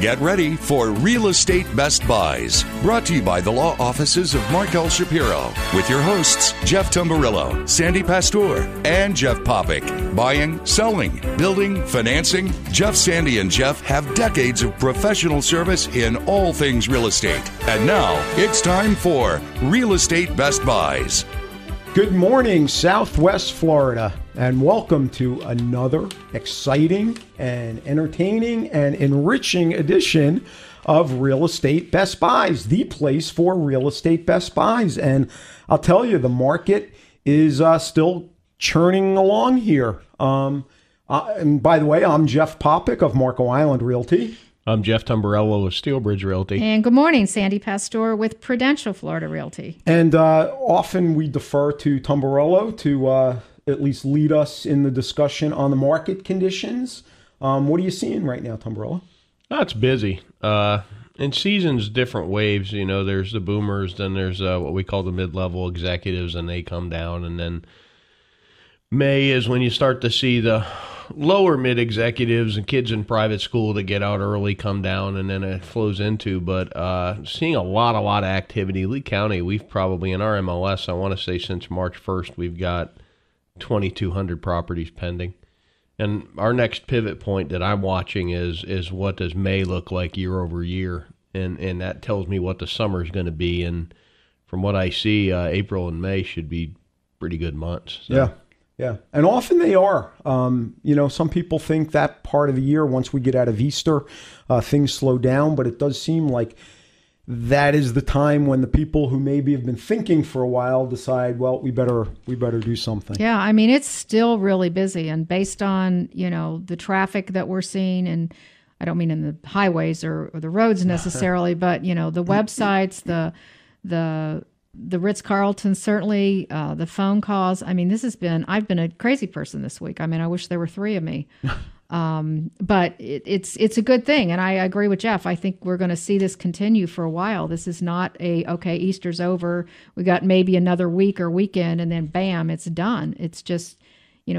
Get ready for Real Estate Best Buys, brought to you by the law offices of Mark L. Shapiro, with your hosts, Jeff Tamburillo, Sandy Pastor, and Jeff Popick. Buying, selling, building, financing. Jeff, Sandy, and Jeff have decades of professional service in all things real estate. And now, it's time for Real Estate Best Buys. Good morning, Southwest Florida, and welcome to another exciting and entertaining and enriching edition of Real Estate Best Buys, the place for Real Estate Best Buys. And I'll tell you, the market is still churning along here. And by the way, I'm Jeff Popick of Marco Island Realty. I'm Jeff Tamburello of Steelbridge Realty. And good morning, Sandy Pastor with Prudential Florida Realty. And often we defer to Tamburello to at least lead us in the discussion on the market conditions. What are you seeing right now, Tamburello? Oh, it's busy. In seasons, different waves. You know, there's the boomers, then there's what we call the mid-level executives, and they come down. And then May is when you start to see the lower mid executives and kids in private school that get out early come down, and then it flows into. But seeing a lot of activity. Lee County, we've probably in our MLS, I want to say since March 1st, we've got 2,200 properties pending. And our next pivot point that I'm watching is what does May look like year over year, and that tells me what the summer is going to be. And from what I see, April and May should be pretty good months. So. Yeah, and often they are. Some people think that part of the year, once we get out of Easter, things slow down, but it does seem like that is the time when the people who maybe have been thinking for a while decide, well, we better do something. Yeah, I mean, it's still really busy, and based on, the traffic that we're seeing, and I don't mean in the highways or the roads necessarily, but, the websites, the Ritz-Carlton, certainly, the phone calls. I mean, I've been a crazy person this week. I mean, I wish there were three of me. But it's a good thing. And I agree with Jeff. I think we're going to see this continue for a while. This is not okay, Easter's over. We got maybe another week or weekend and then bam, it's done. It's just,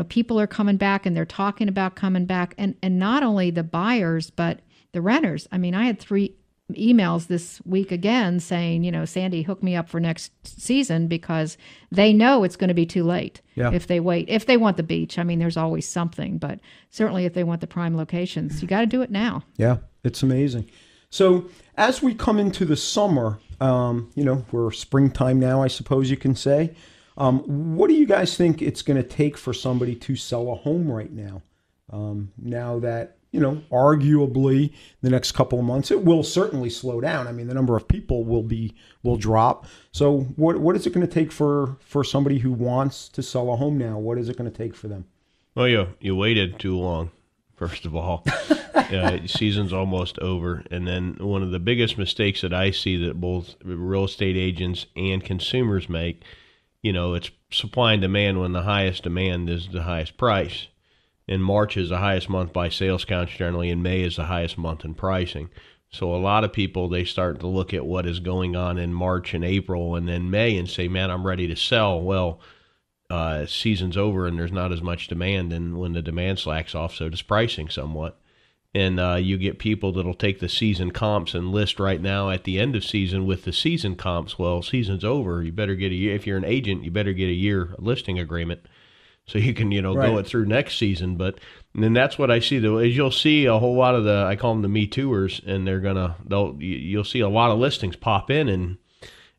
people are coming back and they're talking about coming back. And not only the buyers, but the renters. I mean, I had 3 emails this week again saying, Sandy, hook me up for next season, because they know it's going to be too late if they wait. If they want the beach, I mean, there's always something, but certainly if they want the prime locations, you got to do it now. Yeah, it's amazing. So as we come into the summer, we're springtime now, I suppose you can say. What do you guys think it's going to take for somebody to sell a home right now? Now that arguably the next couple of months, it will certainly slow down. I mean, the number of people will drop. So what is it going to take for somebody who wants to sell a home now? What is it going to take for them? Well, you waited too long, first of all. Season's almost over. And then one of the biggest mistakes that I see that both real estate agents and consumers make, it's supply and demand, when the highest demand is the highest price. And March is the highest month by sales counts generally, and May is the highest month in pricing. So a lot of people, they start to look at what is going on in March and April and then May and say, man, I'm ready to sell. Well, season's over and there's not as much demand, and when the demand slacks off, so does pricing somewhat. And you get people that'll take the season comps and list right now at the end of season with the season comps. Well, season's over. You better get a year. If you're an agent, you better get a year listing agreement, so you can, go it through next season. But then that's what I see, though, is you'll see a whole lot of I call them the Me Tooers, and you'll see a lot of listings pop in,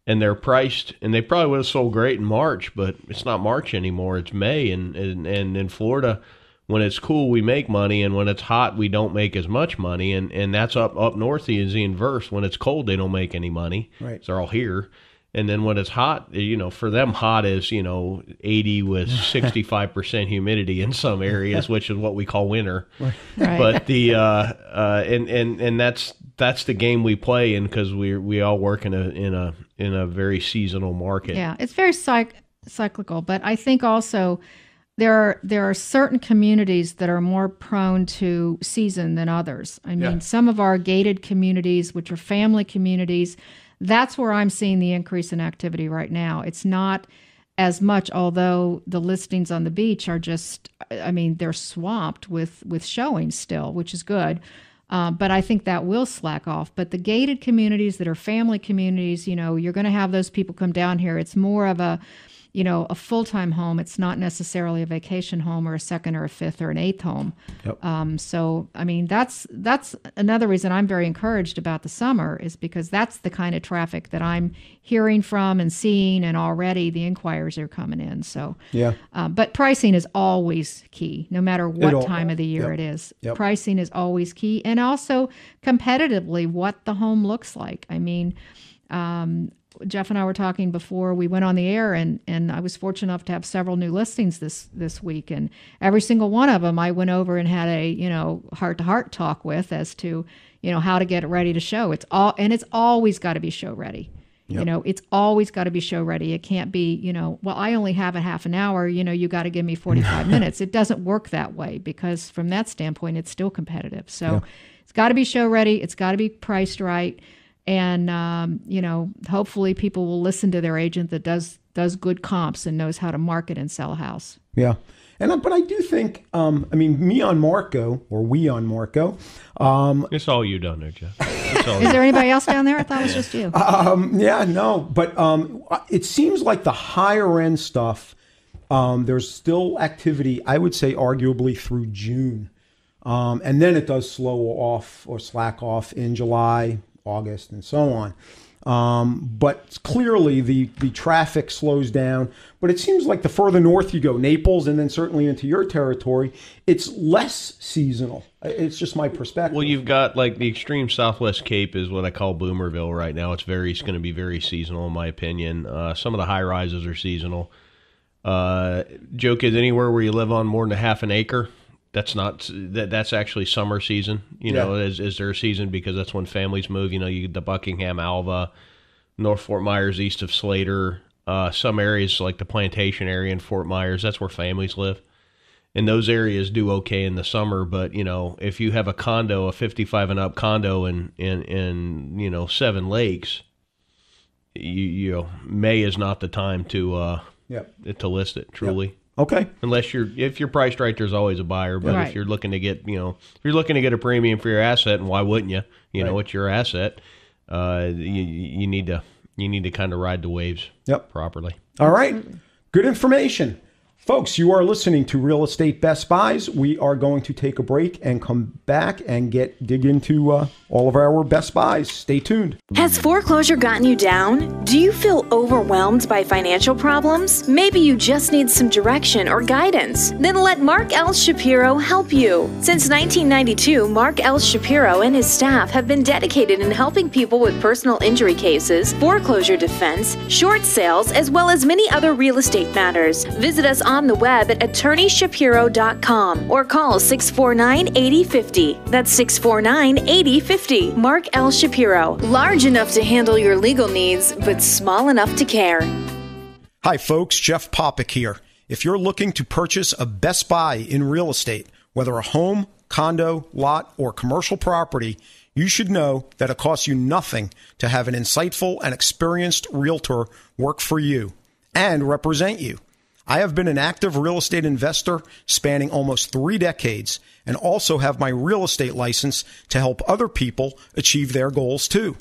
and they're priced, and they probably would have sold great in March, but it's not March anymore. It's May, and in Florida, when it's cool, we make money, and when it's hot, we don't make as much money, and that's up north is the inverse. When it's cold, they don't make any money. Right. So they're all here. And then when it's hot, for them, hot is, 80 with 65% humidity in some areas, which is what we call winter. Right. But the and that's the game we play in, because we all work in a very seasonal market. Yeah, it's very cyclical. But I think also there are certain communities that are more prone to season than others. I mean, some of our gated communities, which are family communities, that's where I'm seeing the increase in activity right now. It's not as much, although the listings on the beach are just, they're swamped with showings still, which is good. But I think that will slack off. But the gated communities that are family communities, you're going to have those people come down here. It's more of a full-time home. It's not necessarily a vacation home or a second or a fifth or an eighth home. Yep. So, I mean, that's another reason I'm very encouraged about the summer, is because that's the kind of traffic that I'm hearing from and seeing, and already the inquiries are coming in. So, yeah. But pricing is always key, no matter what time of the year it is. Yep. Pricing is always key, and also competitively what the home looks like. I mean, Jeff and I were talking before we went on the air, and I was fortunate enough to have several new listings this week, and every single one of them I went over and had a heart-to-heart talk with as to how to get it ready to show. It's always got to be show ready. Yep. It's always got to be show ready. It can't be well, I only have a half an hour. You got to give me 45 minutes. It doesn't work that way, because from that standpoint, it's still competitive. So it's got to be show ready. It's got to be priced right. And, hopefully people will listen to their agent that does good comps and knows how to market and sell a house. Yeah. But I do think, we on Marco. It's all you down there, Jeff. Is there anybody else down there? I thought it was just you. Yeah, no. But it seems like the higher end stuff, there's still activity, I would say arguably through June. And then it does slow off or slack off in July, August, and so on. But clearly the traffic slows down. But it seems like the further north you go, Naples, and then certainly into your territory, it's less seasonal. It's just my perspective. Well, you've got like the extreme Southwest Cape is what I call Boomerville right now. It's going to be very seasonal in my opinion. Some of the high rises are seasonal. Joke is anywhere where you live on more than a half an acre. That's actually summer season, is their season, because that's when families move. You get the Buckingham, Alva, North Fort Myers, east of Slater, some areas like the Plantation area in Fort Myers, that's where families live. And those areas do okay in the summer, but if you have a condo, a 55 and up condo in Seven Lakes, May is not the time to list it truly. Yep. Okay. Unless if you're priced right, there's always a buyer. But right. If you're looking to get, if you're looking to get a premium for your asset, and why wouldn't you? It's your asset. You need to kind of ride the waves. Properly. All right. Good information. Folks, you are listening to Real Estate Best Buys. We are going to take a break and come back and dig into all of our best buys. Stay tuned. Has foreclosure gotten you down? Do you feel overwhelmed by financial problems? Maybe you just need some direction or guidance. Then let Mark L. Shapiro help you. Since 1992, Mark L. Shapiro and his staff have been dedicated in helping people with personal injury cases, foreclosure defense, short sales, as well as many other real estate matters. Visit us on the web at attorneyshapiro.com or call 649-8050. That's 649-8050. Mark L. Shapiro. Large enough to handle your legal needs, but small enough to care. Hi, folks. Jeff Popick here. If you're looking to purchase a Best Buy in real estate, whether a home, condo, lot, or commercial property, you should know that it costs you nothing to have an insightful and experienced realtor work for you and represent you. I have been an active real estate investor spanning almost 3 decades and also have my real estate license to help other people achieve their goals too.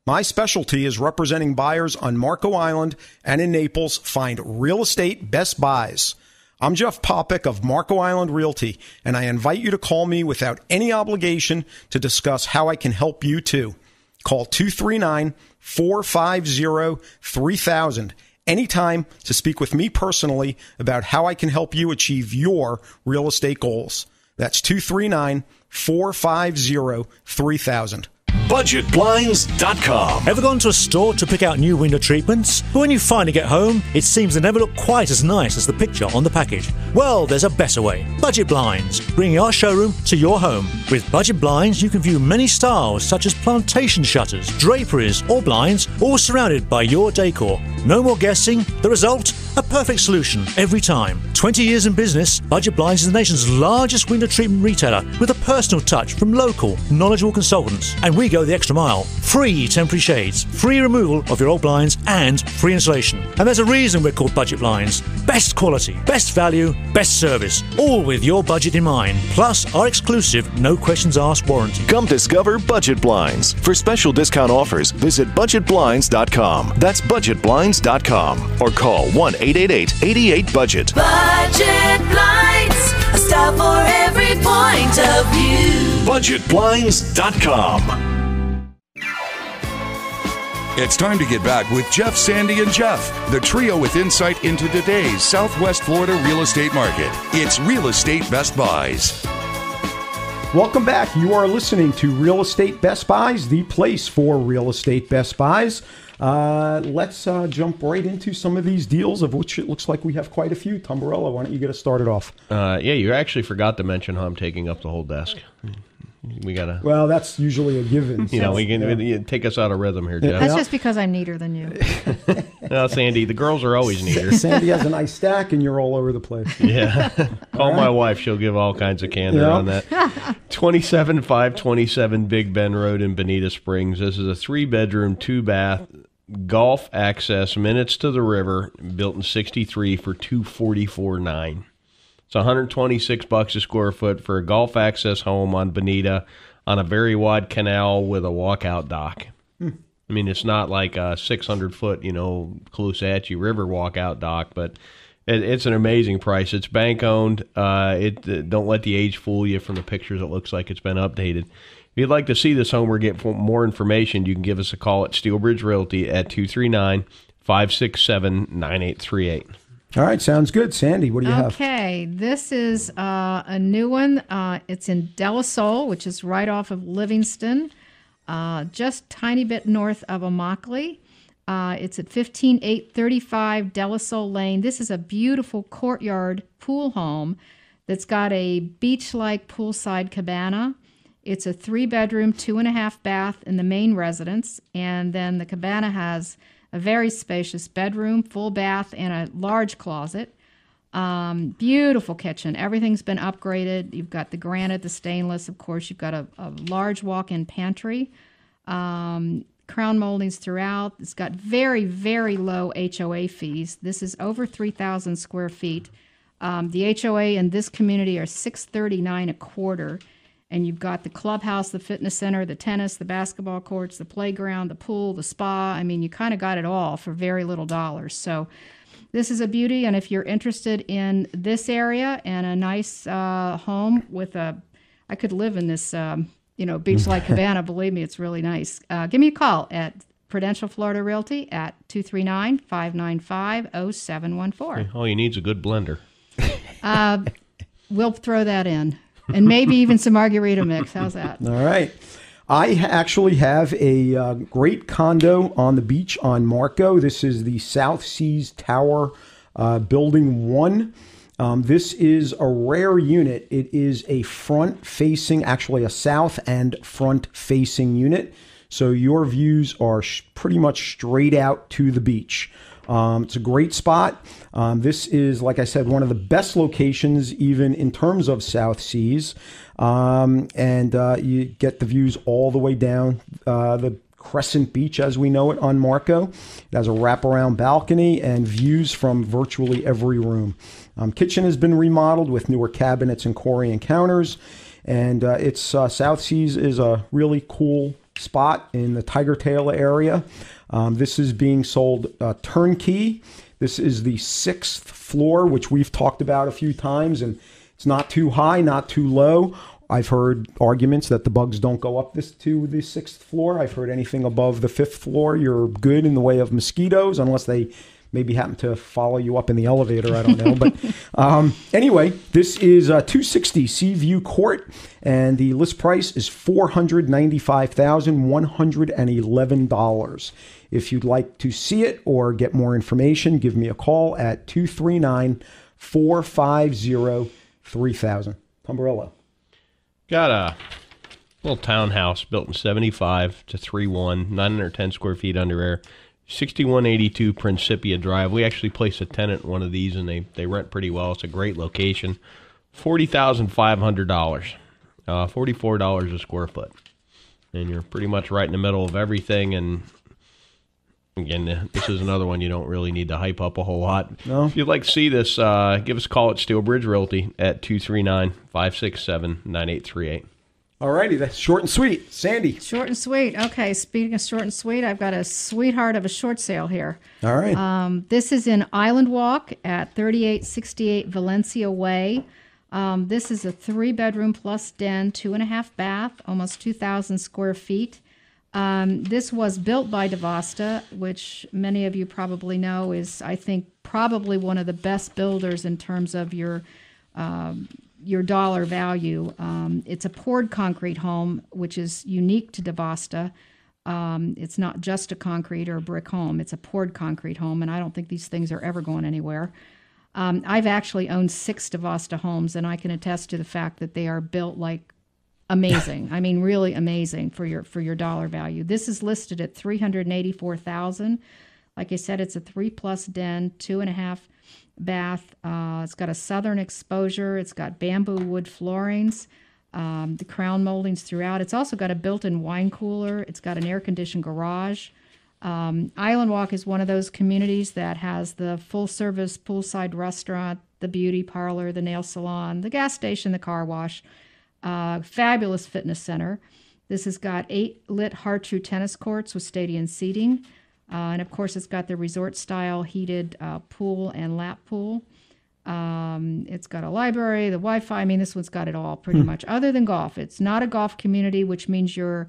My specialty is representing buyers on Marco Island and in Naples find real estate best buys. I'm Jeff Popick of Marco Island Realty, and I invite you to call me without any obligation to discuss how I can help you too. Call 239-450-3000. Anytime to speak with me personally about how I can help you achieve your real estate goals. That's 239-450-3000. BudgetBlinds.com. Ever gone to a store to pick out new window treatments? But when you finally get home, it seems they never look quite as nice as the picture on the package. Well, there's a better way. Budget Blinds, bringing our showroom to your home. With Budget Blinds, you can view many styles such as plantation shutters, draperies, or blinds, all surrounded by your decor. No more guessing. The result? A perfect solution every time. 20 years in business, Budget Blinds is the nation's largest window treatment retailer with a personal touch from local, knowledgeable consultants. And we go the extra mile. Free temporary shades, free removal of your old blinds, and free installation. And there's a reason we're called Budget Blinds. Best quality, best value, best service, all with your budget in mind. Plus our exclusive no questions asked warranty. Come discover Budget Blinds. For special discount offers, visit budgetblinds.com. That's budgetblinds.com. Or call 1-888-88-BUDGET. Budget Blinds, a style for every point of view. budgetblinds.com. It's time to get back with Jeff, Sandy, and Jeff, the trio with insight into today's Southwest Florida real estate market. It's Real Estate Best Buys. Welcome back. You are listening to Real Estate Best Buys, the place for real estate best buys. Let's jump right into some of these deals, of which it looks like we have quite a few. Tumbarella, why don't you get us started off? Yeah, you actually forgot to mention how I'm taking up the whole desk. We gotta. Well, that's usually a given. You know, we can you take us out of rhythm here, Jeff. That's just because I'm neater than you. No, Sandy, the girls are always neater. Sandy has a nice stack, and you're all over the place. Yeah. Call my wife; she'll give all kinds of candor on that. 27527 Big Bend Road in Bonita Springs. This is a 3-bedroom, 2-bath, golf access, minutes to the river, built in '63 for $244,900. It's $126 a square foot for a golf access home on Bonita on a very wide canal with a walkout dock. I mean, it's not like a 600-foot, Caloosahatchee River walkout dock, but it's an amazing price. It's bank owned. Don't let the age fool you. From the pictures, it looks like it's been updated. If you'd like to see this home or get more information, you can give us a call at Steelbridge Realty at 239-567-9838. All right, sounds good. Sandy, what do you have? Okay, this is a new one. It's in De La Salle, which is right off of Livingston, just tiny bit north of Immokalee. It's at 15835 De La Salle Lane. This is a beautiful courtyard pool home that's got a beach-like poolside cabana. It's a 3-bedroom, 2.5-bath in the main residence, and then the cabana has a very spacious bedroom, full bath, and a large closet. Beautiful kitchen. Everything's been upgraded. You've got the granite, the stainless. Of course, you've got a large walk-in pantry. Crown moldings throughout. It's got very, very low HOA fees. This is over 3,000 square feet. The HOA in this community are $639 a quarter. And you've got the clubhouse, the fitness center, the tennis, the basketball courts, the playground, the pool, the spa. I mean, you kind of got it all for very little dollars. So this is a beauty. And if you're interested in this area and a nice home with I could live in this, beach-like cabana. Believe me, it's really nice. Give me a call at Prudential Florida Realty at 239-595-0714. All you need is a good blender. We'll throw that in. And maybe even some margarita mix. How's that? All right. I actually have a great condo on the beach on Marco. This is the South Seas Tower, Building 1. This is a rare unit. It is a front-facing, actually a south and front-facing unit. So your views are pretty much straight out to the beach. It's a great spot. This is, like I said, one of the best locations, even in terms of South Seas. And you get the views all the way down the Crescent Beach, as we know it, on Marco. It has a wraparound balcony and views from virtually every room. Kitchen has been remodeled with newer cabinets and Corian counters. And it's South Seas is a really cool spot in the Tiger Tail area. This is being sold turnkey. This is the 6th floor, which we've talked about a few times, and it's not too high, not too low. I've heard arguments that the bugs don't go up to the 6th floor. I've heard anything above the 5th floor, you're good in the way of mosquitoes, unless they maybe happen to follow you up in the elevator. I don't know. But anyway, this is 260 Seaview Court, and the list price is $495,111. If you'd like to see it or get more information, give me a call at 239-450-3000. Tumbarella. Got a little townhouse built in 75 to 3-1, 910 square feet under air. 6182 Principia Drive. We actually place a tenant in one of these, and they rent pretty well. It's a great location. $40,500, $44 a square foot. And you're pretty much right in the middle of everything. And again, this is another one you don't really need to hype up a whole lot. No. If you'd like to see this, give us a call at Steel Bridge Realty at 239-567-9838. All righty, that's short and sweet. Sandy. Short and sweet. Okay, speaking of short and sweet, I've got a sweetheart of a short sale here. All right. This is in Island Walk at 3868 Valencia Way. This is a 3-bedroom plus den, 2.5 bath, almost 2,000 square feet. This was built by DeVosta, which many of you probably know is, I think, probably one of the best builders in terms of your dollar value. It's a poured concrete home, which is unique to DeVosta. It's not just a concrete or a brick home. It's a poured concrete home, and I don't think these things are ever going anywhere. I've actually owned 6 DeVosta homes, and I can attest to the fact that they are built like amazing. I mean, really amazing for your dollar value. This is listed at $384,000. Like I said, it's a 3+ den, 2.5 bath. It's got a southern exposure. It's got bamboo wood floorings, the crown moldings throughout. It's also got a built-in wine cooler. It's got an air-conditioned garage. Island Walk is one of those communities that has the full-service poolside restaurant, the beauty parlor, the nail salon, the gas station, the car wash, fabulous fitness center. This has got 8 lit Har-Tru tennis courts with stadium seating. And, of course, it's got the resort-style heated pool and lap pool. It's got a library, the Wi-Fi. I mean, this one's got it all pretty much, other than golf. It's not a golf community, which means your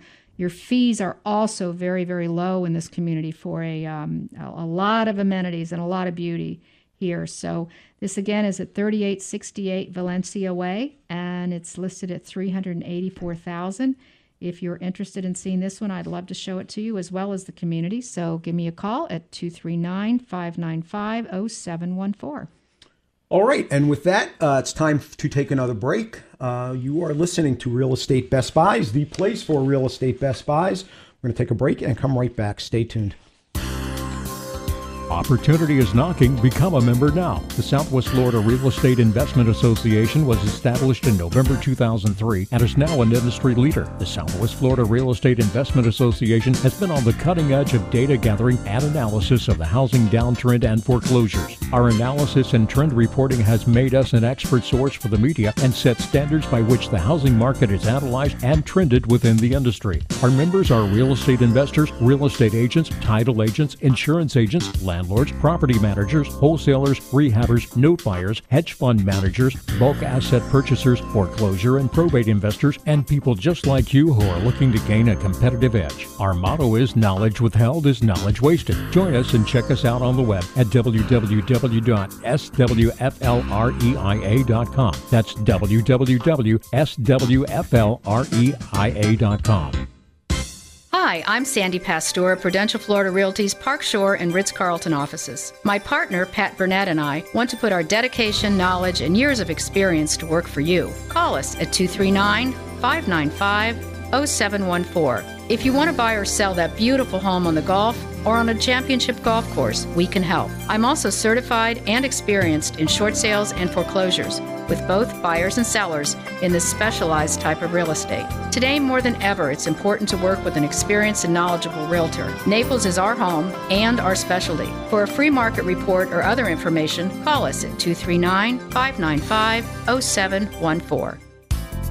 fees are also very, very low in this community for a lot of amenities and a lot of beauty here. So this, again, is at 3868 Valencia Way, and it's listed at $384,000. If you're interested in seeing this one, I'd love to show it to you as well as the community. So give me a call at 239-595-0714. All right. And with that, it's time to take another break. You are listening to Real Estate Best Buys, the place for real estate Best Buys. We're going to take a break and come right back. Stay tuned. Opportunity is knocking. Become a member now. The Southwest Florida Real Estate Investment Association was established in November 2003 and is now an industry leader. The Southwest Florida Real Estate Investment Association has been on the cutting edge of data gathering and analysis of the housing downtrend and foreclosures. Our analysis and trend reporting has made us an expert source for the media and set standards by which the housing market is analyzed and trended within the industry. Our members are real estate investors, real estate agents, title agents, insurance agents, landlords, property managers, wholesalers, rehabbers, note buyers, hedge fund managers, bulk asset purchasers, foreclosure and probate investors, and people just like you who are looking to gain a competitive edge. Our motto is knowledge withheld is knowledge wasted. Join us and check us out on the web at www.swflreia.com. That's www.swflreia.com. Hi, I'm Sandy Pasteur of Prudential Florida Realty's Park Shore and Ritz-Carlton offices. My partner, Pat Burnett, and I want to put our dedication, knowledge, and years of experience to work for you. Call us at 239-595-0714. If you want to buy or sell that beautiful home on the Gulf or on a championship golf course, we can help. I'm also certified and experienced in short sales and foreclosures, with both buyers and sellers in this specialized type of real estate. Today, more than ever, it's important to work with an experienced and knowledgeable realtor. Naples is our home and our specialty. For a free market report or other information, call us at 239-595-0714.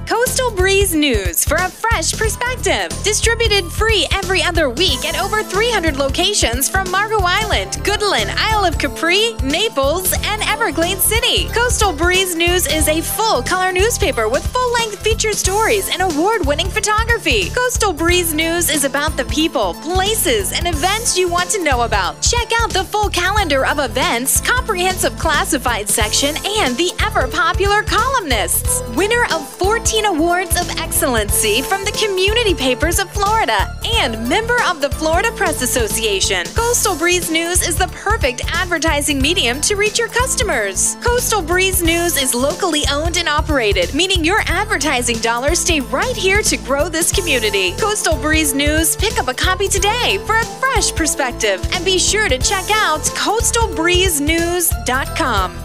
Coastal Breeze News for a fresh perspective. Distributed free every other week at over 300 locations from Marco Island, Goodland, Isle of Capri, Naples, and Everglades City. Coastal Breeze News is a full-color newspaper with full-length featured stories and award-winning photography. Coastal Breeze News is about the people, places, and events you want to know about. Check out the full calendar of events, comprehensive classified section, and the ever-popular columnists. Winner of 14 18 awards of excellency from the community papers of Florida and member of the Florida Press Association. Coastal Breeze News is the perfect advertising medium to reach your customers. Coastal Breeze News is locally owned and operated, meaning your advertising dollars stay right here to grow this community. Coastal Breeze News, pick up a copy today for a fresh perspective, and be sure to check out coastalbreezenews.com.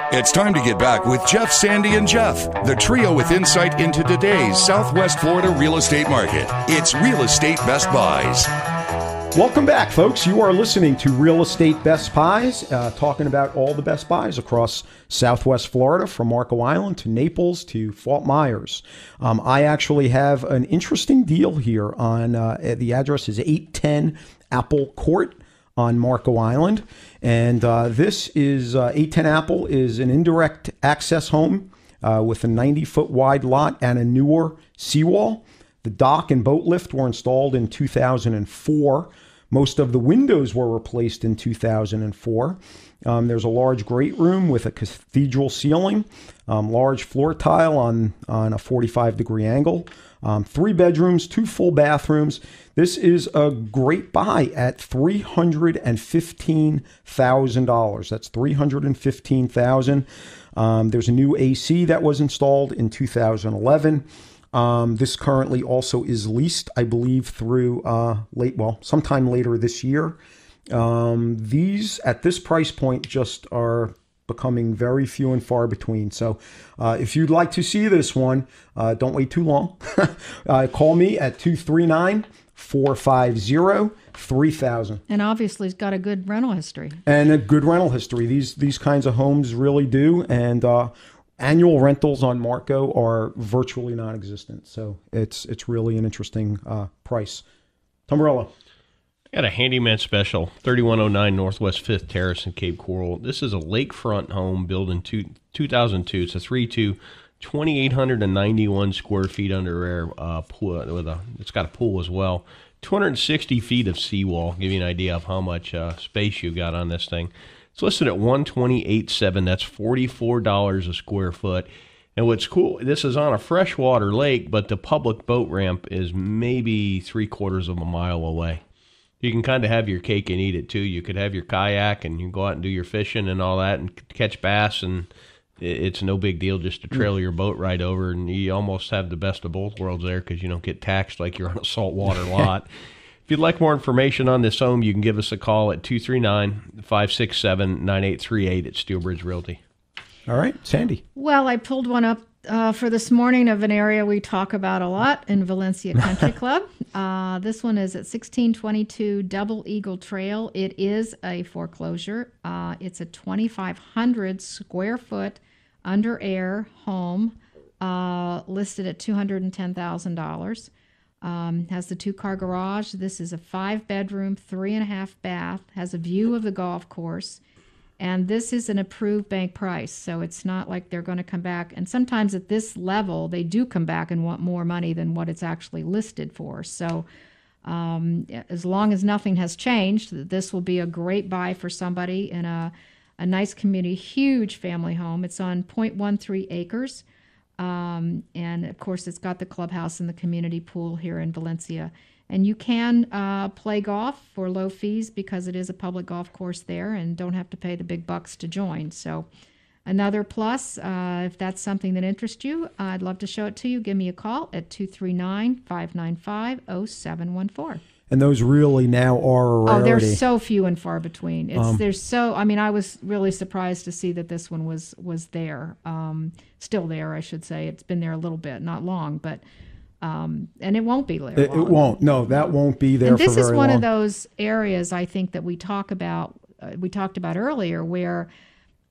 It's time to get back with Jeff, Sandy, and Jeff, the trio with insight into today's Southwest Florida real estate market. It's Real Estate Best Buys. Welcome back, folks. You are listening to Real Estate Best Buys, talking about all the best buys across Southwest Florida, from Marco Island to Naples to Fort Myers. I actually have an interesting deal here on, the address is 810 Apple Court on Marco Island. And this is 810 Apple is an indirect access home with a 90-foot wide lot and a newer seawall. The dock and boat lift were installed in 2004. Most of the windows were replaced in 2004. There's a large great room with a cathedral ceiling, large floor tile on a 45-degree angle, 3 bedrooms, 2 full bathrooms. This is a great buy at $315,000. That's $315,000. There's a new AC that was installed in 2011. This currently also is leased, I believe, through sometime later this year. These at this price point just are becoming very few and far between. So if you'd like to see this one, don't wait too long. Call me at 239-450-3000. And obviously, it's got a good rental history. And a good rental history. These kinds of homes really do. And annual rentals on Marco are virtually non-existent. So it's really an interesting price. Tombarello. I got a handyman special, 3109 Northwest 5th Terrace in Cape Coral. This is a lakefront home built in 2002. It's a 3-2, 2,891 square feet under air pool. It's got a pool as well. 260 feet of seawall. Give you an idea of how much space you got on this thing. It's listed at $128,700. That's $44 a square foot. And what's cool, this is on a freshwater lake, but the public boat ramp is maybe 3/4 of a mile away. You can kind of have your cake and eat it too. You could have your kayak and you go out and do your fishing and all that and catch bass, and it's no big deal just to trail your boat right over, and you almost have the best of both worlds there because you don't get taxed like you're on a saltwater lot. If you'd like more information on this home, you can give us a call at 239-567-9838 at Steel Bridge Realty. All right, Sandy. Well, I pulled one up for this morning of an area we talk about a lot in Valencia Country Club. This one is at 1622 Double Eagle Trail. It is a foreclosure. It's a 2,500 square foot under air home listed at $210,000. Has the 2-car garage. This is a 5-bedroom, 3.5 bath, has a view of the golf course. And this is an approved bank price, so it's not like they're going to come back. And sometimes at this level, they do come back and want more money than what it's actually listed for. So as long as nothing has changed, this will be a great buy for somebody in a nice community, huge family home. It's on 0.13 acres. And, of course, it's got the clubhouse and the community pool here in Valencia. And you can play golf for low fees because it is a public golf course there and don't have to pay the big bucks to join. So another plus, if that's something that interests you, I'd love to show it to you. Give me a call at 239-595-0714. And those really now are a rarity. Oh, they're so few and far between. I was really surprised to see that this one was there. Still there, I should say. It's been there a little bit, not long, but... and it won't be there. It won't. No, that won't be there. And this for very is one long. of those areas I think that we talked about earlier, where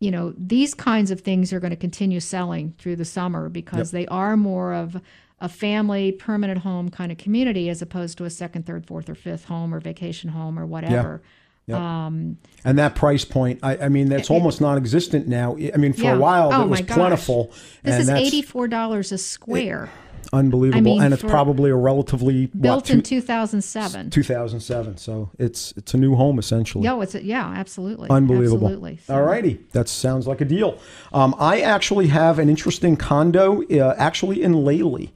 these kinds of things are going to continue selling through the summer because they are more of a family permanent home kind of community as opposed to a second, third, fourth, or fifth home or vacation home or whatever. Yep. And that price point, I mean, that's almost non-existent now. I mean, for a while, it was plentiful. This is $84 a square. Unbelievable. I mean, and it's probably a relatively built in 2007. 2007. So it's a new home essentially. No, absolutely. Unbelievable. Absolutely. So. All righty. That sounds like a deal. I actually have an interesting condo actually in Lely.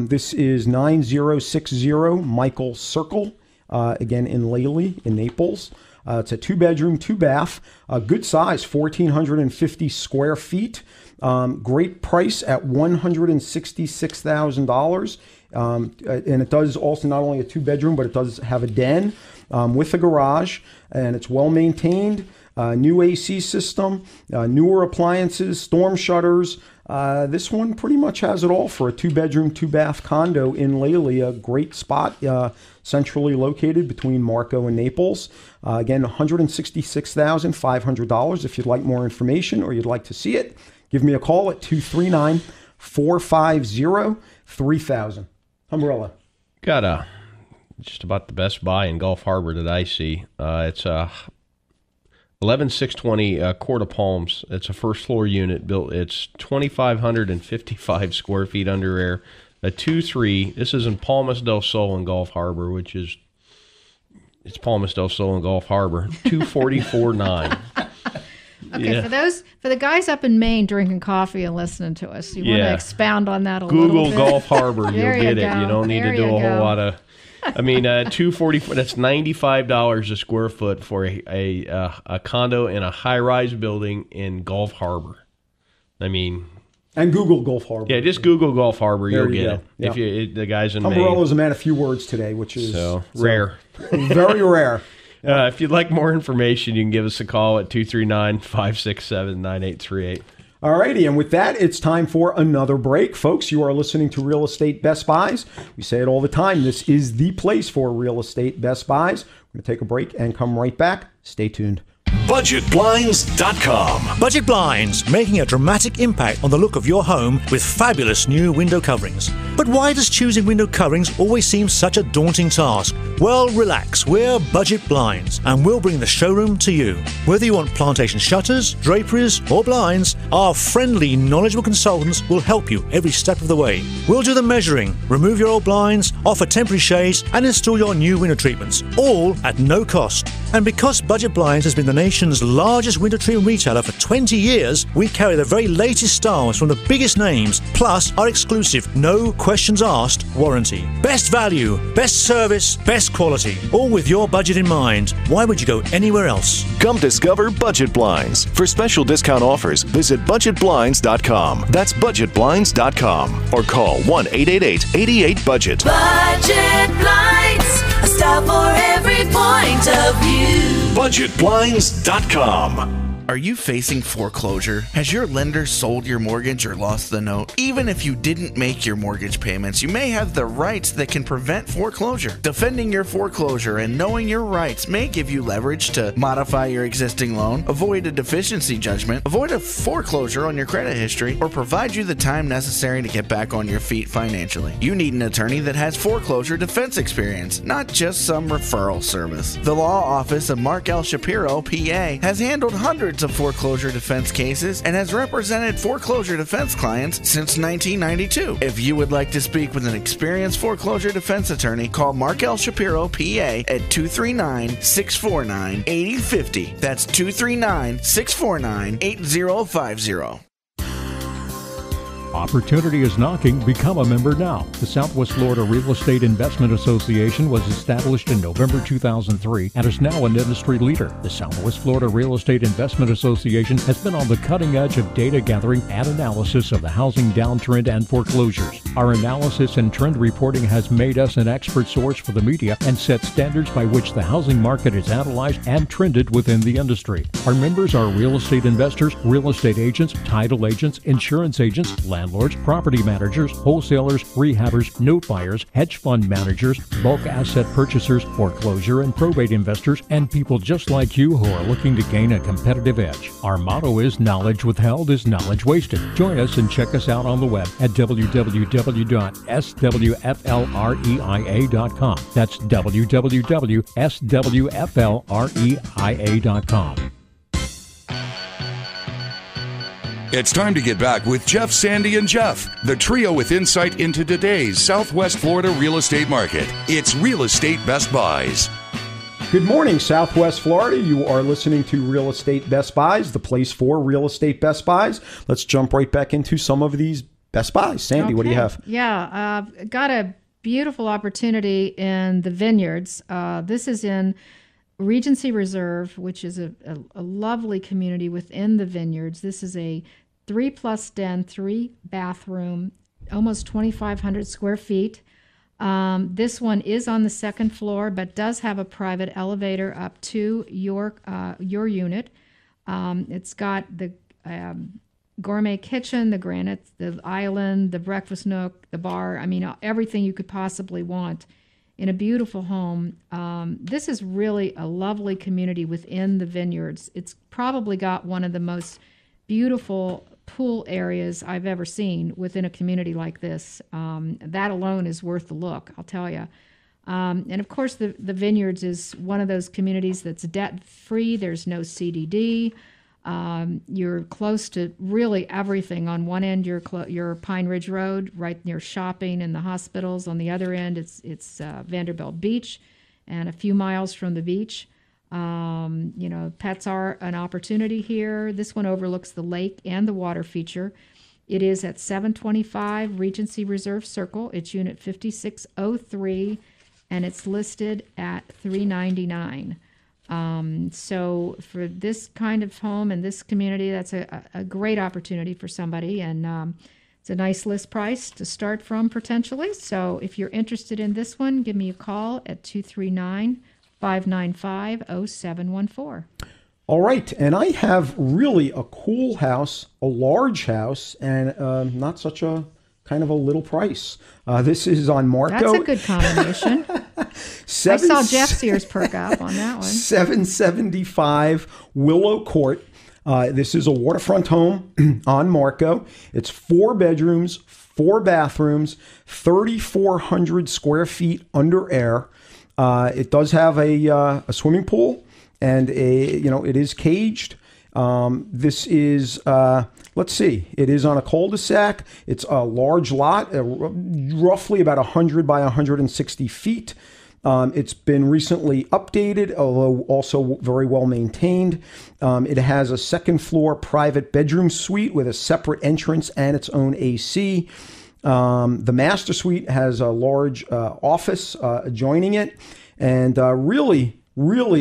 This is 9060 Michael Circle, again in Lely in Naples. It's a 2-bedroom, 2-bath, good size, 1,450 square feet. Great price at $166,000. And it does also not only a 2-bedroom, but it does have a den with a garage, and it's well maintained. New AC system, newer appliances, storm shutters. This one pretty much has it all for a 2-bedroom, 2-bath condo in Lely, a great spot, centrally located between Marco and Naples. Again, $166,500. If you'd like more information or you'd like to see it, give me a call at 239-450-3000. Umbrella. Got just about the best buy in Gulf Harbor that I see. It's 11620 Court of Palms. It's a first floor unit built. It's 2,555 square feet under air. A 2-3. This is in Palmas del Sol in Gulf Harbor, it's Palmas del Sol in Gulf Harbor. 244.9. Okay, for the guys up in Maine drinking coffee and listening to us, you want to expound on that a little bit? Google Gulf Harbor, you'll get it. You don't need to do a whole lot of. I mean, 244. That's $95 a square foot for a condo in a high-rise building in Gulf Harbor. I mean, and Google Gulf Harbor. Yeah, just Google Gulf Harbor, you'll get it. Yep. If the guys in Maine. Umbrello's a man of few words today, which is rare, very rare. If you'd like more information, you can give us a call at 239-567-9838. All righty, and with that, it's time for another break. Folks, you are listening to Real Estate Best Buys. We say it all the time. This is the place for Real Estate Best Buys. We're going to take a break and come right back. Stay tuned. BudgetBlinds.com. Budget Blinds, making a dramatic impact on the look of your home with fabulous new window coverings. But why does choosing window coverings always seem such a daunting task? Well, relax. We're Budget Blinds, and we'll bring the showroom to you. Whether you want plantation shutters, draperies, or blinds, our friendly, knowledgeable consultants will help you every step of the way. We'll do the measuring, remove your old blinds, offer temporary shades, and install your new window treatments, all at no cost. And because Budget Blinds has been the nation's largest window treatment retailer for 20 years, we carry the very latest styles from the biggest names, plus our exclusive no questions asked warranty. Best value, best service, best quality, all with your budget in mind. Why would you go anywhere else? Come discover Budget Blinds. For special discount offers, visit BudgetBlinds.com. That's BudgetBlinds.com. Or call 1-888-88-BUDGET. Budget Blinds, a style for every point of view. BudgetBlinds.com. Are you facing foreclosure? Has your lender sold your mortgage or lost the note? Even if you didn't make your mortgage payments, you may have the rights that can prevent foreclosure. Defending your foreclosure and knowing your rights may give you leverage to modify your existing loan, avoid a deficiency judgment, avoid a foreclosure on your credit history, or provide you the time necessary to get back on your feet financially. You need an attorney that has foreclosure defense experience, not just some referral service. The law office of Mark L. Shapiro, PA, has handled hundreds of foreclosure defense cases and has represented foreclosure defense clients since 1992. If you would like to speak with an experienced foreclosure defense attorney, call Mark L. Shapiro, PA at 239-649-8050. That's 239-649-8050. Opportunity is knocking. Become a member now. The Southwest Florida Real Estate Investment Association was established in November 2003 and is now an industry leader. The Southwest Florida Real Estate Investment Association has been on the cutting edge of data gathering and analysis of the housing downtrend and foreclosures. Our analysis and trend reporting has made us an expert source for the media and set standards by which the housing market is analyzed and trended within the industry. Our members are real estate investors, real estate agents, title agents, insurance agents, landlords, property managers, wholesalers, rehabbers, note buyers, hedge fund managers, bulk asset purchasers, foreclosure and probate investors, and people just like you who are looking to gain a competitive edge. Our motto is knowledge withheld is knowledge wasted. Join us and check us out on the web at www.swflreia.com. That's www.swflreia.com. It's time to get back with Jeff, Sandy, and Jeff, the trio with insight into today's Southwest Florida real estate market. It's Real Estate Best Buys. Good morning, Southwest Florida. You are listening to Real Estate Best Buys, the place for real estate Best Buys. Let's jump right back into some of these Best Buys. Sandy, what do you have? Yeah, got a beautiful opportunity in the Vineyards. This is in Regency Reserve, which is a lovely community within the Vineyards. This is a 3+ den, 3-bathroom, almost 2,500 square feet. This one is on the second floor, but does have a private elevator up to your unit. It's got the gourmet kitchen, the granite, the island, the breakfast nook, the bar. I mean, everything you could possibly want in a beautiful home. This is really a lovely community within the Vineyards. It's probably got one of the most beautiful pool areas I've ever seen within a community like this. That alone is worth the look, I'll tell you. And of course, the Vineyards is one of those communities that's debt-free. There's no CDD. You're close to really everything. On one end, you're Pine Ridge Road, right near shopping and the hospitals. On the other end, it's Vanderbilt Beach, and a few miles from the beach. Pets are an opportunity here. This one overlooks the lake and the water feature. It is at 725 Regency Reserve Circle. It's unit 5603, and it's listed at $399. So for this kind of home and this community, that's a great opportunity for somebody, and it's a nice list price to start from potentially. So if you're interested in this one, give me a call at 239-595-0714. All right, and I have really a cool house, a large house, and not such a kind of a little price. This is on Marco. That's a good combination. I saw Jeff's ears perk up on that one. 775 Willow Court. This is a waterfront home on Marco. It's 4 bedrooms, 4 bathrooms, 3,400 square feet under air. It does have a swimming pool, and it is caged. This is, let's see, it is on a cul-de-sac. It's a large lot, roughly about 100 by 160 feet. It's been recently updated, although also very well maintained. It has a second floor private bedroom suite with a separate entrance and its own AC. The master suite has a large office adjoining it, and really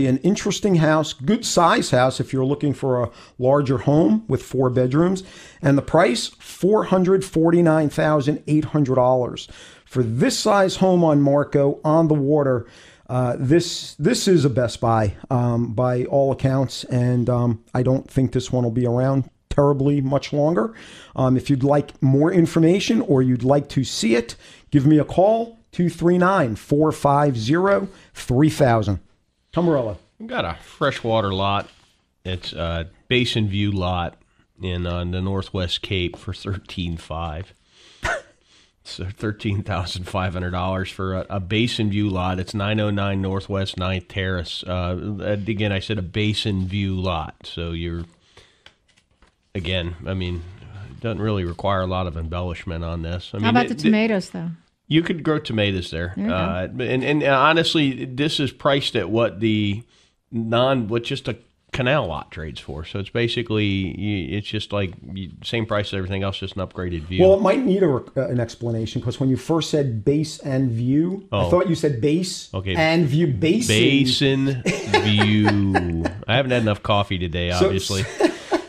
an interesting house, good size house if you're looking for a larger home with 4 bedrooms. And the price, $449,800. For this size home on Marco, on the water, this is a Best Buy by all accounts, and I don't think this one will be around terribly much longer. If you'd like more information or you'd like to see it, give me a call, 239-450-3000. Tomarella. We've got a freshwater lot. It's a basin view lot in the Northwest Cape for $13,500. So $13,500 for a basin view lot. It's 909 Northwest 9th Terrace. Again, I said a basin view lot. So it doesn't really require a lot of embellishment on this. How about the tomatoes, though? You could grow tomatoes there. And honestly, this is priced at what just a canal lot trades for. So it's basically, it's just like same price as everything else, just an upgraded view. Well, it might need an explanation, because when you first said base and view, I thought you said base and view. Basin view. I haven't had enough coffee today, obviously.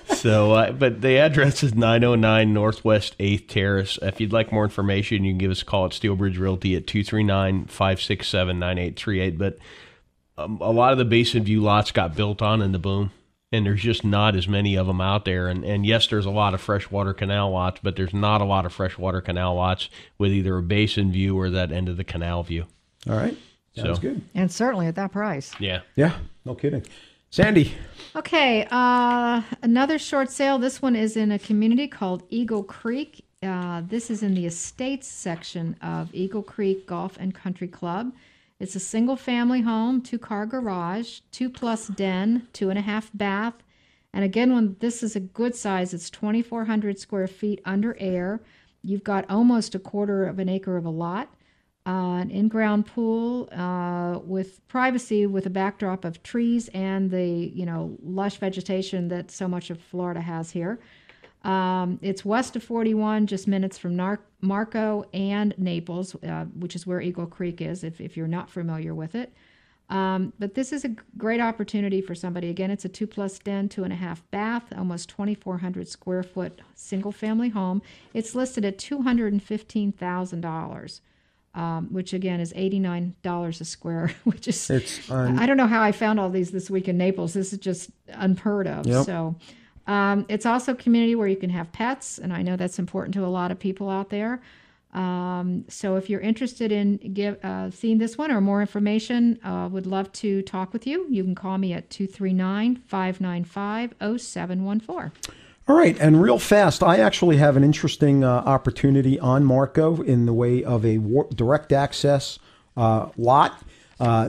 So, but the address is 909 Northwest 8th Terrace. If you'd like more information, you can give us a call at Steelbridge Realty at 239-567-9838. But a lot of the basin view lots got built on in the boom, and there's just not as many of them out there. And yes, there's a lot of freshwater canal lots, but there's not a lot of freshwater canal lots with either a basin view or that end of the canal view. All right. Sounds good. And certainly at that price. Yeah. Yeah, no kidding. Sandy. Okay, another short sale. This one is in a community called Eagle Creek. This is in the estates section of Eagle Creek Golf and Country Club. It's a single family home, 2-car garage, 2+ den, 2.5 bath, And again, when this is a good size, it's 2,400 square feet under air. You've got almost a quarter of an acre of a lot, an in-ground pool with privacy, with a backdrop of trees and the lush vegetation that so much of Florida has here. It's west of 41, just minutes from Marco and Naples, which is where Eagle Creek is, if you're not familiar with it. But this is a great opportunity for somebody. Again, it's a 2+ den, 2.5 bath, almost 2,400 square foot single family home. It's listed at $215,000. Which again is $89 a square, which is, I don't know how I found all these this week in Naples. This is just unheard of. Yep. So it's also a community where you can have pets, and I know that's important to a lot of people out there. So if you're interested in seeing this one or more information, would love to talk with you. You can call me at 239-595-0714. All right, and real fast, I actually have an interesting opportunity on Marco in the way of a direct access lot.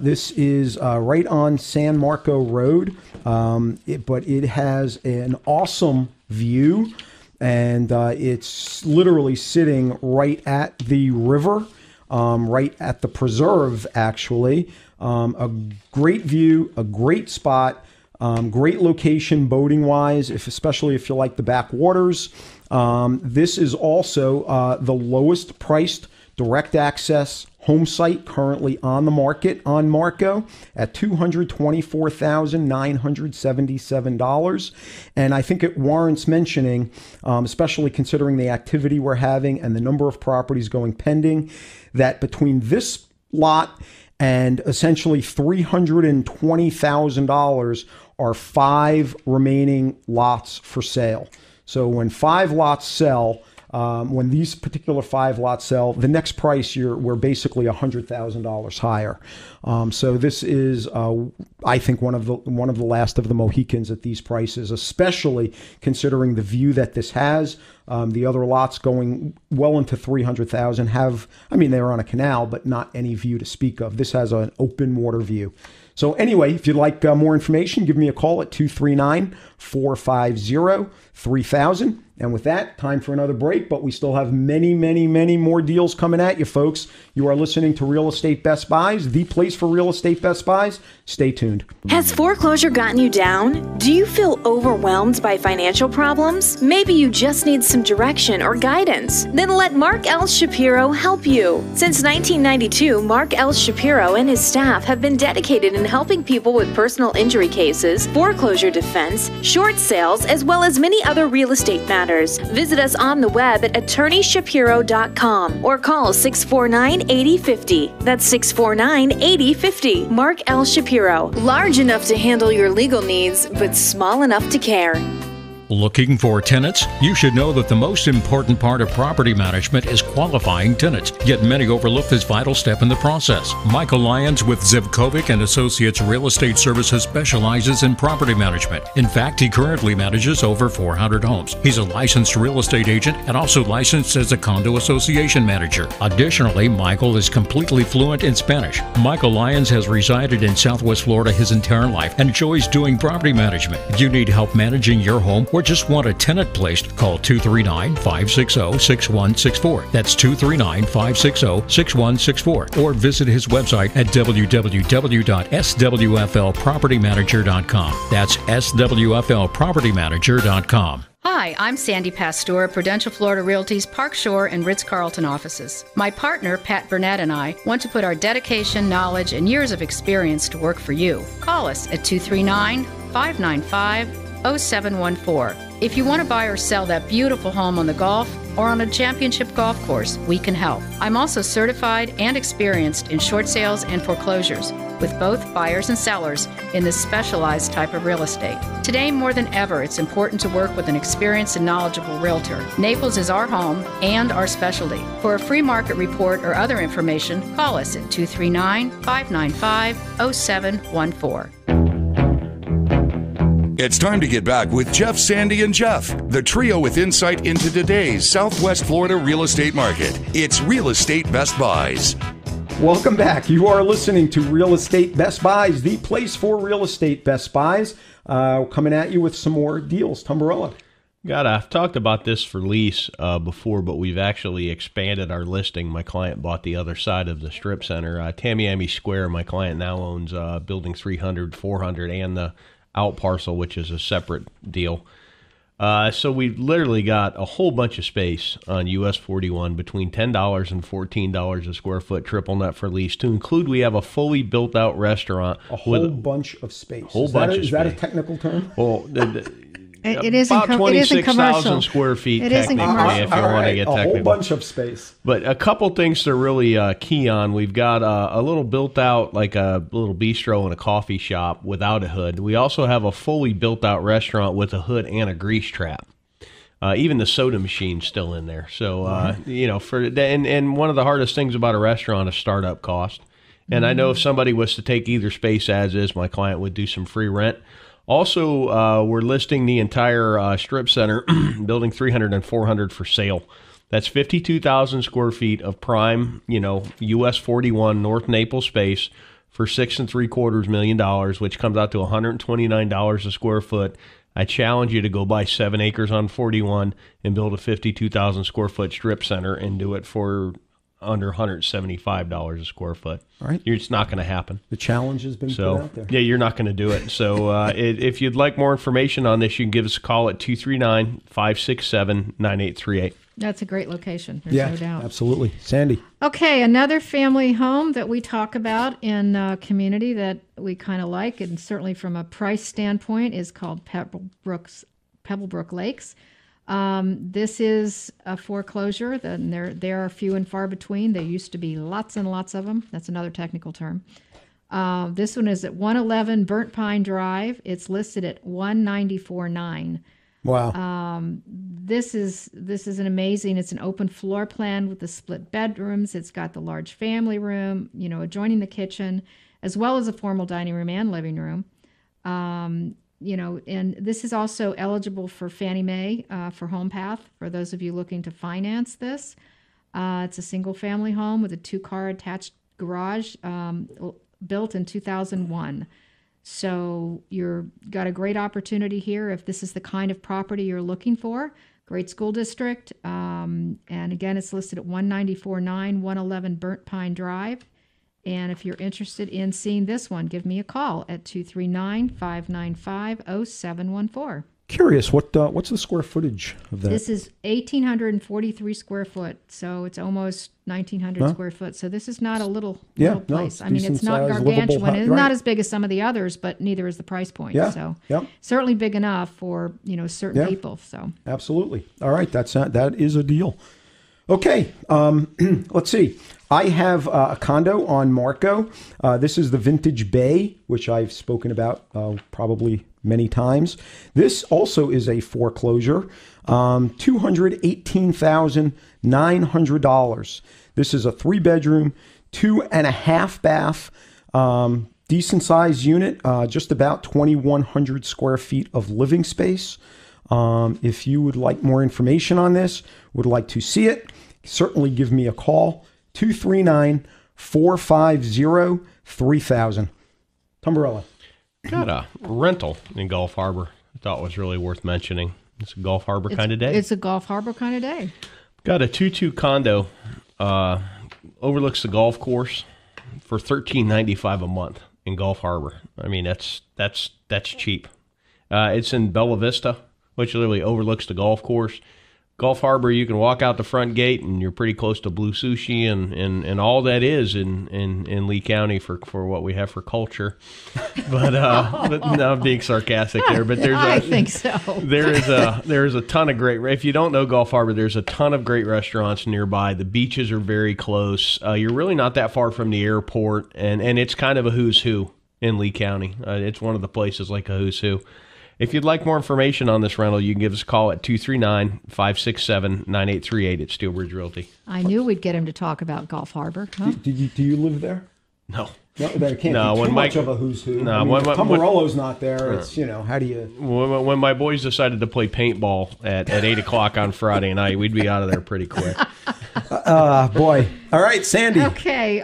This is right on San Marco Road, but it has an awesome view, and it's literally sitting right at the river, right at the preserve, actually. A great view, a great spot. Great location boating-wise, especially if you like the backwaters. This is also the lowest priced direct access home site currently on the market on Marco at $224,977. And I think it warrants mentioning, especially considering the activity we're having and the number of properties going pending, that between this lot and essentially $320,000 are 5 remaining lots for sale. So when 5 lots sell, when these particular 5 lots sell, the next price we're basically $100,000 higher. So this is, I think, one of the last of the Mohicans at these prices, especially considering the view that this has. The other lots going well into $300,000 they're on a canal, but not any view to speak of. This has an open water view. So anyway, if you'd like more information, give me a call at 239-450-3000. And with that, time for another break, but we still have many, many, many more deals coming at you, folks. You are listening to Real Estate Best Buys, the place for real estate Best Buys. Stay tuned. Has foreclosure gotten you down? Do you feel overwhelmed by financial problems? Maybe you just need some direction or guidance. Then let Mark L. Shapiro help you. Since 1992, Mark L. Shapiro and his staff have been dedicated in helping people with personal injury cases, foreclosure defense, short sales, as well as many other real estate matters. Visit us on the web at attorneyshapiro.com or call 649-8050. That's 649-8050. Mark L. Shapiro. Large enough to handle your legal needs, but small enough to care. Looking for tenants? You should know that the most important part of property management is qualifying tenants, yet many overlook this vital step in the process. Michael Lyons with Zivkovic and Associates Real Estate Services specializes in property management. In fact, he currently manages over 400 homes. He's a licensed real estate agent and also licensed as a condo association manager. Additionally, Michael is completely fluent in Spanish. Michael Lyons has resided in Southwest Florida his entire life and enjoys doing property management. If you need help managing your home or just want a tenant placed, call 239-560-6164. That's 239-560-6164. Or visit his website at www.swflpropertymanager.com. That's swflpropertymanager.com. Hi, I'm Sandy Pasteur, Prudential Florida Realty's Park Shore and Ritz-Carlton offices. My partner, Pat Burnett, and I want to put our dedication, knowledge, and years of experience to work for you. Call us at 239-595-0714. If you want to buy or sell that beautiful home on the Gulf or on a championship golf course, we can help. I'm also certified and experienced in short sales and foreclosures, with both buyers and sellers in this specialized type of real estate. Today, more than ever, it's important to work with an experienced and knowledgeable realtor. Naples is our home and our specialty. For a free market report or other information, call us at 239-595-0714. It's time to get back with Jeff, Sandy, and Jeff, the trio with insight into today's Southwest Florida real estate market. It's Real Estate Best Buys. Welcome back. You are listening to Real Estate Best Buys, the place for real estate Best Buys. Coming at you with some more deals. Tumbarella. God, I've talked about this for lease before, but we've actually expanded our listing. My client bought the other side of the strip center. Tamiami Square, my client now owns building 300, 400, and the out parcel, which is a separate deal. So we've literally got a whole bunch of space on US 41 between $10 and $14 a square foot, triple net for lease. To include, we have a fully built out restaurant. A whole bunch of space. Is that a technical term? Well, it isn't about 26,000 square feet, it isn't technically, if you want to get technical. A whole bunch of space. But a couple things to really key on. We've got a little built out, like a little bistro and a coffee shop without a hood. We also have a fully built out restaurant with a hood and a grease trap. Even the soda machine's still in there. So, and one of the hardest things about a restaurant is startup cost. And I know if somebody was to take either space as is, my client would do some free rent. Also, we're listing the entire strip center, building 300 and 400 for sale. That's 52,000 square feet of prime, US 41 North Naples space for $6.75 million, which comes out to $129 a square foot. I challenge you to go buy 7 acres on 41 and build a 52,000 square foot strip center and do it for under $175 a square foot. Right. It's not going to happen. The challenge has been put out there. Yeah, you're not going to do it. So if you'd like more information on this, you can give us a call at 239-567-9838. That's a great location. There's no doubt. Absolutely. Sandy. Okay, another family home that we talk about in a community that we kind of like, and certainly from a price standpoint, is called Pebblebrook Lakes. This is a foreclosure. There are few and far between. There used to be lots and lots of them. That's another technical term. This one is at 111 Burnt Pine Drive. It's listed at $194,900. Wow. This is an amazing. It's an open floor plan with the split bedrooms. It's got the large family room, adjoining the kitchen, as well as a formal dining room and living room. And this is also eligible for Fannie Mae for HomePath, for those of you looking to finance this. It's a single-family home with a 2-car attached garage built in 2001. So you've got a great opportunity here if this is the kind of property you're looking for. Great school district. And again, it's listed at $194,900, 111 Burnt Pine Drive. And if you're interested in seeing this one, give me a call at 239-595-0714. Curious, what's the square footage of that? This is 1,843 square foot, so it's almost 1,900 square foot. So this is not a little place. It's not gargantuan. It's not as big as some of the others, but neither is the price point. Yeah. So certainly big enough for certain people. So absolutely. All right, that is a deal. Okay, let's see. I have a condo on Marco. This is the Vintage Bay, which I've spoken about probably many times. This also is a foreclosure, $218,900. This is a 3-bedroom, 2.5 bath, decent sized unit, just about 2,100 square feet of living space. If you would like more information on this, would like to see it, certainly give me a call, 239-450-3000. Tumbarella. Got a rental in Gulf Harbor I thought was really worth mentioning. It's a Gulf Harbor kind of day. It's a Gulf Harbor kind of day. Got a 2-2 condo, overlooks the golf course for $1,395 a month in Gulf Harbor. I mean, that's cheap. It's in Bella Vista, which literally overlooks the golf course. Gulf Harbor, you can walk out the front gate and you're pretty close to Blue Sushi and all that is in Lee County for what we have for culture. But no, I'm being sarcastic there. But I think so. There is a ton of great. If you don't know Gulf Harbor, there's a ton of great restaurants nearby. The beaches are very close. You're really not that far from the airport, and it's kind of a who's who in Lee County. It's one of the places like a who's who. If you'd like more information on this rental, you can give us a call at 239-567-9838 at Steelbridge Realty. I knew we'd get him to talk about Gulf Harbor. Huh? Do you live there? No. No, there can't be too much of a who's who. No, Tumbarello's not there. It's, how do you... When my boys decided to play paintball at 8 o'clock on Friday night, we'd be out of there pretty quick. Boy. All right, Sandy. Okay,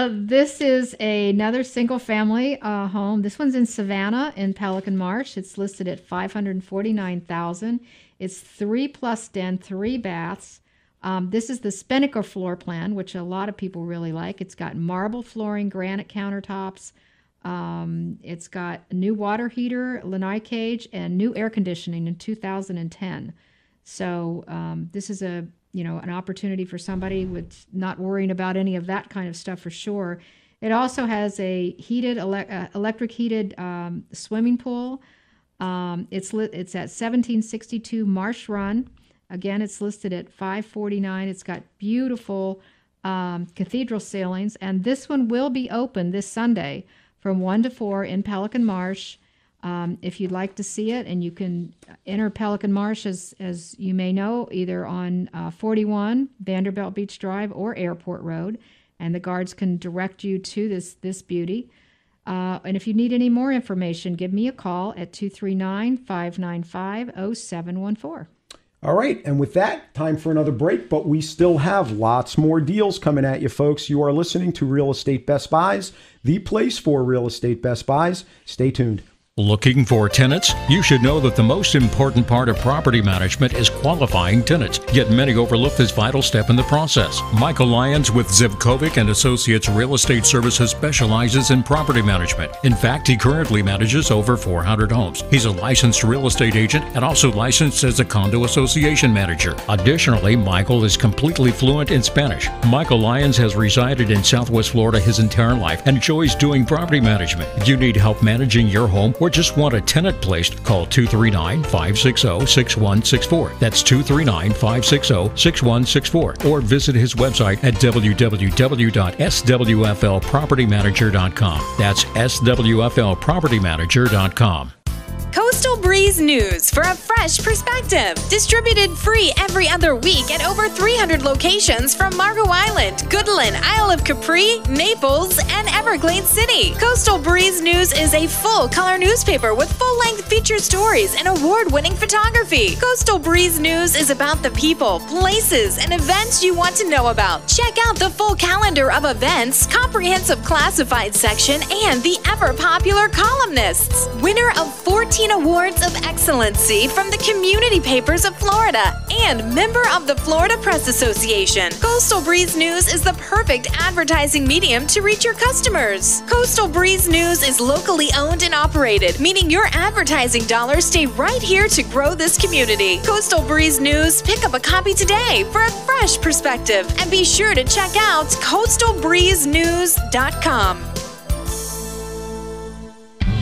this is another single-family home. This one's in Savannah in Pelican Marsh. It's listed at $549,000. It's 3+ den, 3 baths. This is the Spinnaker floor plan, which a lot of people really like. It's got marble flooring, granite countertops. It's got a new water heater, lanai cage, and new air conditioning in 2010. So this is an opportunity for somebody with not worrying about any of that kind of stuff for sure. It also has a heated electric heated swimming pool. It's at 1762 Marsh Run. Again, it's listed at $549,000. It's got beautiful cathedral ceilings, and this one will be open this Sunday from 1 to 4 in Pelican Marsh. If you'd like to see it, and you can enter Pelican Marsh, as you may know, either on 41 Vanderbilt Beach Drive or Airport Road, and the guards can direct you to this beauty. And if you need any more information, give me a call at 239-595-0714. All right, and with that, time for another break, but we still have lots more deals coming at you, folks. You are listening to Real Estate Best Buys, the place for real estate Best Buys. Stay tuned. Looking for tenants? You should know that the most important part of property management is qualifying tenants, yet many overlook this vital step in the process. Michael Lyons with Zivkovic and Associates Real Estate Services specializes in property management. In fact, he currently manages over 400 homes. He's a licensed real estate agent and also licensed as a condo association manager. Additionally, Michael is completely fluent in Spanish. Michael Lyons has resided in Southwest Florida his entire life and enjoys doing property management. If you need help managing your home or just want a tenant placed, call 239-560-6164. That's 239-560-6164. Or visit his website at www.swflpropertymanager.com. That's swflpropertymanager.com. Coastal Breeze News for a fresh perspective. Distributed free every other week at over 300 locations from Marco Island, Goodland, Isle of Capri, Naples, and Everglades City. Coastal Breeze News is a full-color newspaper with full-length featured stories and award-winning photography. Coastal Breeze News is about the people, places, and events you want to know about. Check out the full calendar of events, comprehensive classified section, and the ever-popular columnists. Winner of 14 awards of excellency from the community papers of Florida and member of the Florida Press Association. Coastal Breeze News is the perfect advertising medium to reach your customers. Coastal Breeze News is locally owned and operated, meaning your advertising dollars stay right here to grow this community. Coastal Breeze News, pick up a copy today for a fresh perspective, and be sure to check out coastalbreezenews.com.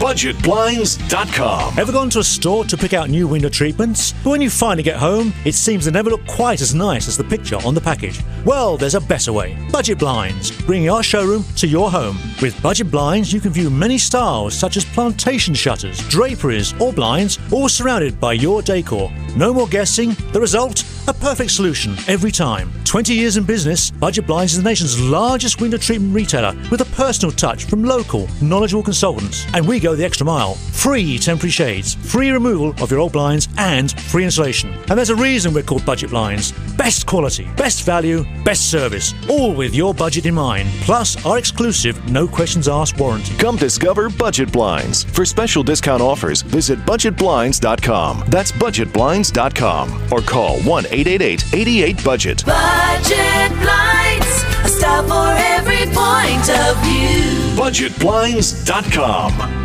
BudgetBlinds.com. Ever gone to a store to pick out new window treatments? But when you finally get home, it seems they never look quite as nice as the picture on the package. Well, there's a better way. Budget Blinds, bringing our showroom to your home. With Budget Blinds, you can view many styles such as plantation shutters, draperies, or blinds, all surrounded by your decor. No more guessing. The result? A perfect solution every time. 20 years in business, Budget Blinds is the nation's largest window treatment retailer with a personal touch from local, knowledgeable consultants. And we go the extra mile. Free temporary shades, free removal of your old blinds, and free installation. And there's a reason we're called Budget Blinds. Best quality, best value, best service, all with your budget in mind. Plus our exclusive, no questions asked warranty. Come discover Budget Blinds. For special discount offers, visit budgetblinds.com. That's budgetblinds.com. Or call 1-888-88-BUDGET. Budget Blinds, a style for every point of view. budgetblinds.com.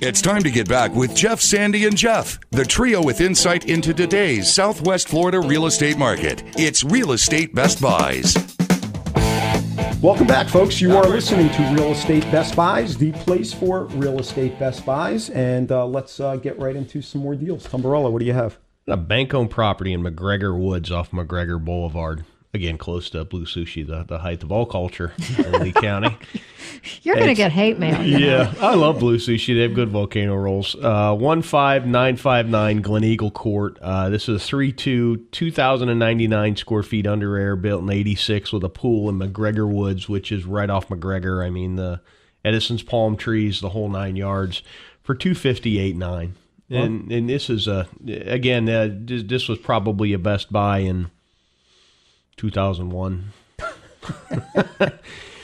It's time to get back with Jeff, Sandy, and Jeff, the trio with insight into today's Southwest Florida real estate market. It's Real Estate Best Buys. Welcome back, folks. You are listening to Real Estate Best Buys, the place for real estate Best Buys. And let's get right into some more deals. Tumbarella, what do you have? A bank-owned property in McGregor Woods off McGregor Boulevard. Again, close to Blue Sushi, the height of all culture in Lee County. You're going to get hate mail. Yeah, I love Blue Sushi. They have good volcano rolls. 15959 Glen Eagle Court. This is a 2,099 square feet under air, built in 86 with a pool in McGregor Woods, which is right off McGregor. I mean, the Edison's palm trees, the whole 9 yards, for $258,900. And this is this was probably a Best Buy in 2001.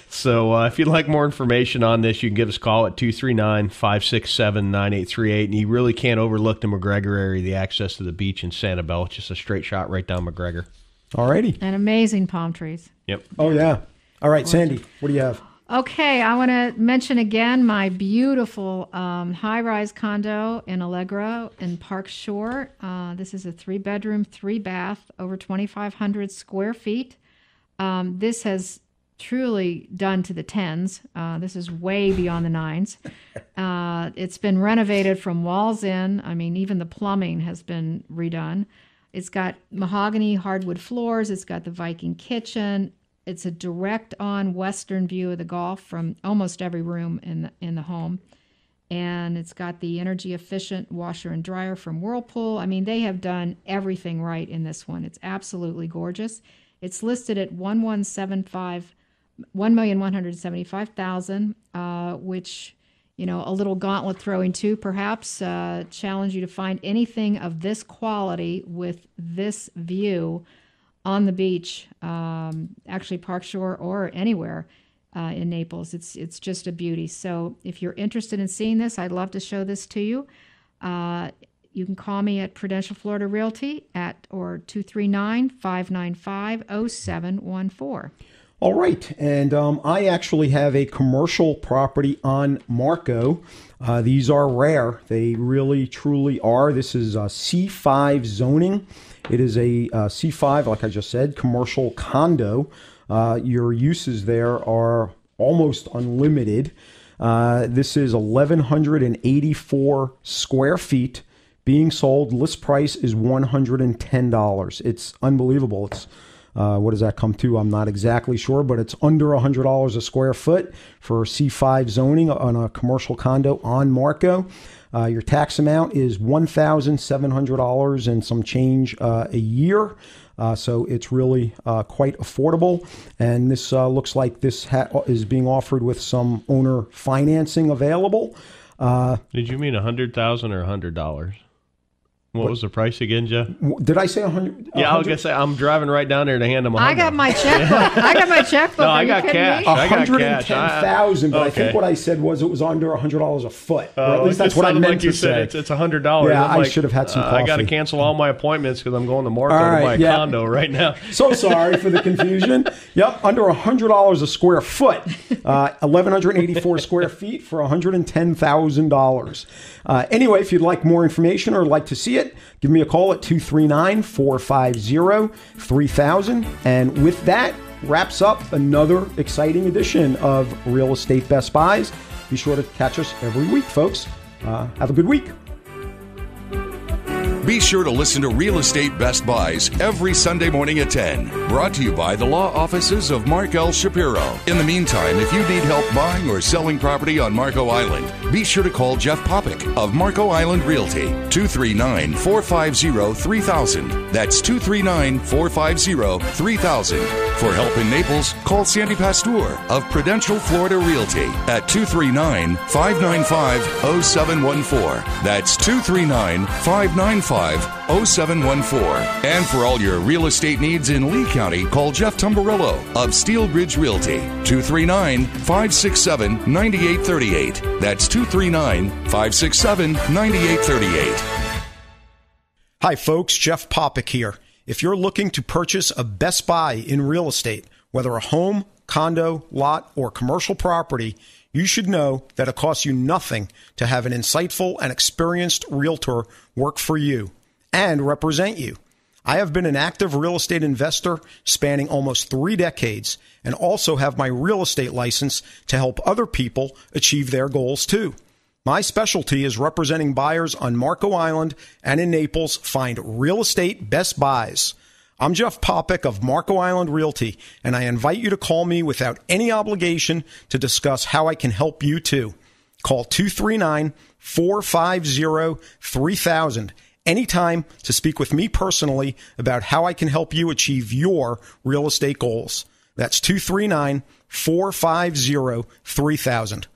So if you'd like more information on this, you can give us a call at 239-567-9838. And you really can't overlook the McGregor area, the access to the beach in Sanibel. It's just a straight shot right down McGregor. All righty. And amazing palm trees. Yep. Oh, yeah. All right, Sandy, what do you have? Okay, I want to mention again my beautiful high-rise condo in Allegra in Park Shore. This is a 3-bedroom, 3-bath, over 2,500 square feet. This has truly done to the 10s. This is way beyond the 9s. It's been renovated from walls in. I mean, even the plumbing has been redone. It's got mahogany hardwood floors. It's got the Viking kitchen. It's a direct-on western view of the Gulf from almost every room in the home. And it's got the energy-efficient washer and dryer from Whirlpool. I mean, they have done everything right in this one. It's absolutely gorgeous. It's listed at $1,175,000, which, you know, a little gauntlet throwing too, perhaps, challenge you to find anything of this quality with this view on the beach, actually Park Shore or anywhere in Naples. It's just a beauty. So if you're interested in seeing this, I'd love to show this to you. You can call me at Prudential Florida Realty or 239-595-0714. All right, and I actually have a commercial property on Marco. These are rare. They really, truly are. This is C5 zoning. It is a C5, like I just said, commercial condo. Your uses there are almost unlimited. This is 1,184 square feet being sold. List price is $110. It's unbelievable. It's what does that come to? I'm not exactly sure, but it's under $100 a square foot for C5 zoning on a commercial condo on Marco. Your tax amount is $1,700 and some change a year. So it's really quite affordable. And this looks like this is being offered with some owner financing available. Did you mean $100,000 or $100? What was the price again, Jeff? Did I say 100? Yeah, I was going to say, I'm driving right down there to hand them 100. I got my checkbook. No, I got cash. I got cash. 110,000, but I think what I said was it was under $100 a foot. Or at least that's what I meant to say. It's $100. Yeah, I should have had some coffee. I got to cancel all my appointments because I'm going to Marco to buy a condo right now. So sorry for the confusion. Yep, under $100 a square foot. 1,184 square feet for $110,000. Anyway, if you'd like more information or like to see it, give me a call at 239-450-3000. And with that, wraps up another exciting edition of Real Estate Best Buys. Be sure to catch us every week, folks. Have a good week. Be sure to listen to Real Estate Best Buys every Sunday morning at 10. Brought to you by the law offices of Mark L. Shapiro. In the meantime, if you need help buying or selling property on Marco Island, be sure to call Jeff Popick of Marco Island Realty, 239-450-3000. That's 239-450-3000. For help in Naples, call Sandy Pasteur of Prudential Florida Realty at 239-595-0714. That's 239-595-0714. And for all your real estate needs in Lee County, call Jeff Tumbarillo of Steel Bridge Realty, 239-567-9838. That's 239-567-9838. Hi, folks. Jeff Popick here. If you're looking to purchase a Best Buy in real estate, whether a home, condo, lot, or commercial property, you should know that it costs you nothing to have an insightful and experienced realtor work for you and represent you. I have been an active real estate investor spanning almost 3 decades and also have my real estate license to help other people achieve their goals too. My specialty is representing buyers on Marco Island and in Naples. Find Real Estate Best Buys. I'm Jeff Popick of Marco Island Realty, and I invite you to call me without any obligation to discuss how I can help you too. Call 239-450-3000 anytime to speak with me personally about how I can help you achieve your real estate goals. That's 239-450-3000.